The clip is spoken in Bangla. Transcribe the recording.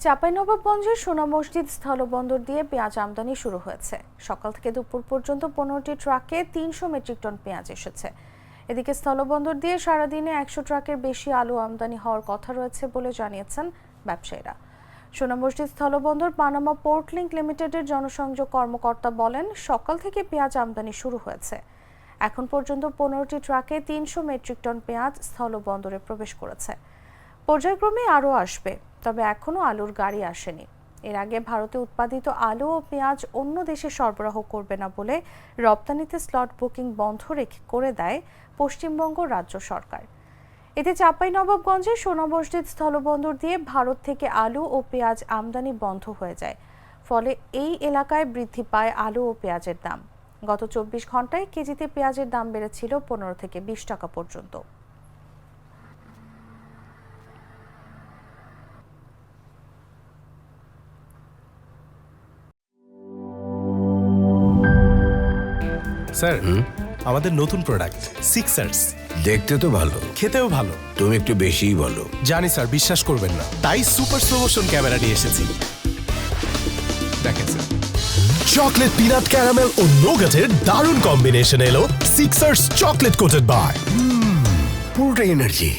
চাঁপাইনবাবগঞ্জের সোনা মসজিদ স্থলবন্দর দিয়ে পেঁয়াজ আমদানি শুরু হয়েছে। সকাল থেকে দুপুর পর্যন্ত 15টি ট্রাকে 300 মেট্রিক টন পেঁয়াজ এসেছে। এদিকে স্থলবন্দর দিয়ে সারাদিনে 100 ট্রাকের বেশি আলু আমদানি হওয়ার কথা রয়েছে বলে জানিয়েছেন ব্যবসায়ীরা। সোনা মসজিদ স্থলবন্দর পানামা পোর্ট লিংক লিমিটেডের জনসংযোগ কর্মকর্তা বলেন, সকাল থেকে পেঁয়াজ আমদানি শুরু হয়েছে। এখন পর্যন্ত 15টি ট্রাকে 300 মেট্রিক টন পেঁয়াজ স্থলবন্দরে প্রবেশ করেছে। পর্যায়ক্রমে আরও আসবে, তবে এখনও আলুর গাড়ি আসেনি। এর আগে ভারতে উৎপাদিত আলু ও পেঁয়াজ অন্য দেশে সরবরাহ করবে না বলে রপ্তানিতে স্লট বুকিং বন্ধ করে দেয় পশ্চিমবঙ্গ রাজ্য সরকার। এতে চাঁপাইনবাবগঞ্জের সোনা মসজিদ স্থলবন্দর দিয়ে ভারত থেকে আলু ও পেঁয়াজ আমদানি বন্ধ হয়ে যায়। ফলে এই এলাকায় বৃদ্ধি পায় আলু ও পেঁয়াজের দাম। গত 24 ঘন্টায় কেজিতে পেঁয়াজের দাম বেড়েছিল 15 থেকে 20 টাকা পর্যন্ত। স্যার, আমাদের নতুন প্রোডাক্ট সিক্সার্স। দেখতে তো ভালো, খেতেও ভালো। তুমি একটু বেশিই বলো। জানি স্যার, বিশ্বাস করবেন না, তাই সুপার স্লো মোশন ক্যামেরা নিয়ে এসেছি। দেখেন স্যার, চকলেট পিনাট ক্যারামেল ও নোগাটের দারুণ কম্বিনেশন এলো সিক্সার্স চকলেট কোটেড বার। পুরোটা এনার্জি।